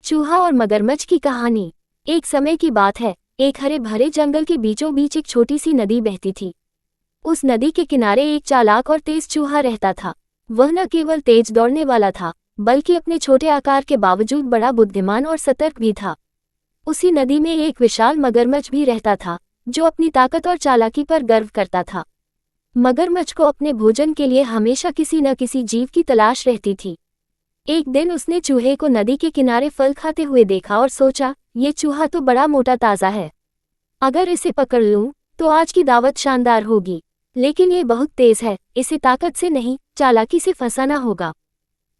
चूहा और मगरमच्छ की कहानी। एक समय की बात है, एक हरे भरे जंगल के बीचों बीच एक छोटी सी नदी बहती थी। उस नदी के किनारे एक चालाक और तेज चूहा रहता था। वह न केवल तेज दौड़ने वाला था, बल्कि अपने छोटे आकार के बावजूद बड़ा बुद्धिमान और सतर्क भी था। उसी नदी में एक विशाल मगरमच्छ भी रहता था, जो अपनी ताकत और चालाकी पर गर्व करता था। मगरमच्छ को अपने भोजन के लिए हमेशा किसी न किसी जीव की तलाश रहती थी। एक दिन उसने चूहे को नदी के किनारे फल खाते हुए देखा और सोचा, ये चूहा तो बड़ा मोटा ताज़ा है। अगर इसे पकड़ लूं, तो आज की दावत शानदार होगी। लेकिन ये बहुत तेज है, इसे ताकत से नहीं, चालाकी से फंसाना होगा।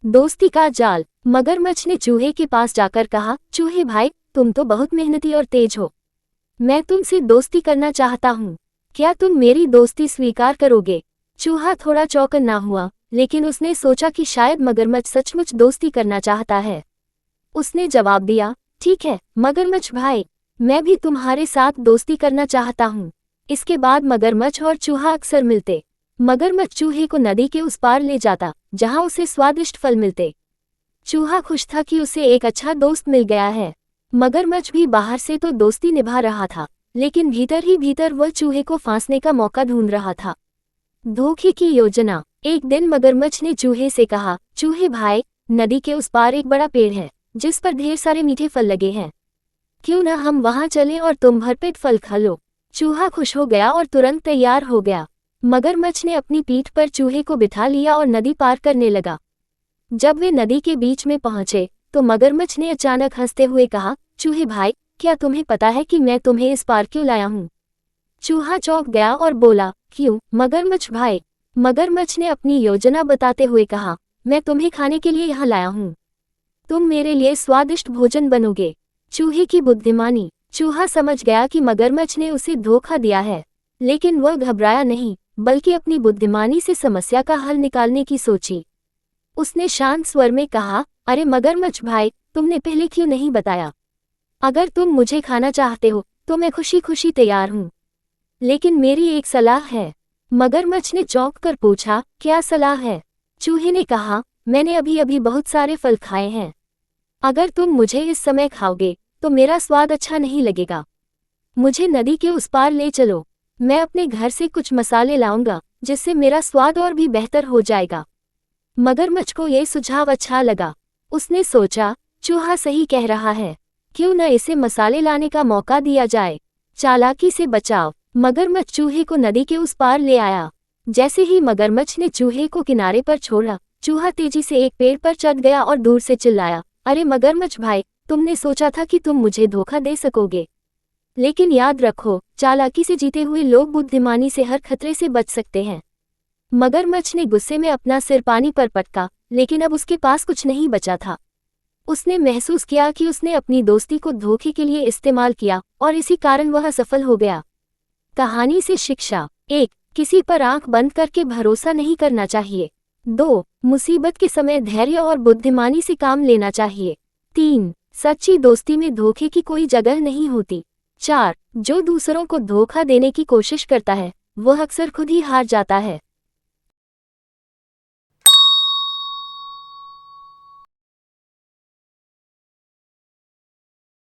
दोस्ती का जाल। मगरमच्छ ने चूहे के पास जाकर कहा, चूहे भाई, तुम तो बहुत मेहनती और तेज हो। मैं तुमसे दोस्ती करना चाहता हूँ। क्या तुम मेरी दोस्ती स्वीकार करोगे? चूहा थोड़ा चौकन्ना हुआ, लेकिन उसने सोचा कि शायद मगरमच्छ सचमुच दोस्ती करना चाहता है। उसने जवाब दिया, ठीक है मगरमच्छ भाई, मैं भी तुम्हारे साथ दोस्ती करना चाहता हूँ। इसके बाद मगरमच्छ और चूहा अक्सर मिलते। मगरमच्छ चूहे को नदी के उस पार ले जाता, जहाँ उसे स्वादिष्ट फल मिलते। चूहा खुश था कि उसे एक अच्छा दोस्त मिल गया है। मगरमच्छ भी बाहर से तो दोस्ती निभा रहा था, लेकिन भीतर ही भीतर वह चूहे को फांसने का मौका ढूंढ रहा था। धोखे की योजना। एक दिन मगरमच्छ ने चूहे से कहा, चूहे भाई, नदी के उस पार एक बड़ा पेड़ है, जिस पर ढेर सारे मीठे फल लगे हैं। क्यों न हम वहां चलें और तुम भरपेट फल खा लो। चूहा खुश हो गया और तुरंत तैयार हो गया। मगरमच्छ ने अपनी पीठ पर चूहे को बिठा लिया और नदी पार करने लगा। जब वे नदी के बीच में पहुंचे, तो मगरमच्छ ने अचानक हंसते हुए कहा, चूहे भाई, क्या तुम्हें पता है कि मैं तुम्हें इस पार क्यों लाया हूँ? चूहा चौंक गया और बोला, क्यों मगरमच्छ भाई? मगरमच्छ ने अपनी योजना बताते हुए कहा, मैं तुम्हें खाने के लिए यहाँ लाया हूँ। तुम मेरे लिए स्वादिष्ट भोजन बनोगे। चूहे की बुद्धिमानी। चूहा समझ गया कि मगरमच्छ ने उसे धोखा दिया है, लेकिन वह घबराया नहीं, बल्कि अपनी बुद्धिमानी से समस्या का हल निकालने की सोची। उसने शांत स्वर में कहा, अरे मगरमच्छ भाई, तुमने पहले क्यों नहीं बताया? अगर तुम मुझे खाना चाहते हो, तो मैं खुशी खुशी तैयार हूँ। लेकिन मेरी एक सलाह है। मगरमच्छ ने चौंक कर पूछा, क्या सलाह है? चूहे ने कहा, मैंने अभी अभी बहुत सारे फल खाए हैं। अगर तुम मुझे इस समय खाओगे, तो मेरा स्वाद अच्छा नहीं लगेगा। मुझे नदी के उस पार ले चलो। मैं अपने घर से कुछ मसाले लाऊंगा, जिससे मेरा स्वाद और भी बेहतर हो जाएगा। मगरमच्छ को यह सुझाव अच्छा लगा। उसने सोचा, चूहा सही कह रहा है, क्यों न इसे मसाले लाने का मौका दिया जाए। चालाकी से बचाव। मगरमच्छ चूहे को नदी के उस पार ले आया। जैसे ही मगरमच्छ ने चूहे को किनारे पर छोड़ा, चूहा तेजी से एक पेड़ पर चढ़ गया और दूर से चिल्लाया, अरे मगरमच्छ भाई, तुमने सोचा था कि तुम मुझे धोखा दे सकोगे। लेकिन याद रखो, चालाकी से जीते हुए लोग बुद्धिमानी से हर खतरे से बच सकते हैं। मगरमच्छ ने गुस्से में अपना सिर पानी पर पटका, लेकिन अब उसके पास कुछ नहीं बचा था। उसने महसूस किया कि उसने अपनी दोस्ती को धोखे के लिए इस्तेमाल किया, और इसी कारण वह असफल हो गया। कहानी से शिक्षा। 1. किसी पर आंख बंद करके भरोसा नहीं करना चाहिए। 2. मुसीबत के समय धैर्य और बुद्धिमानी से काम लेना चाहिए। 3. सच्ची दोस्ती में धोखे की कोई जगह नहीं होती। 4. जो दूसरों को धोखा देने की कोशिश करता है, वह अक्सर खुद ही हार जाता है।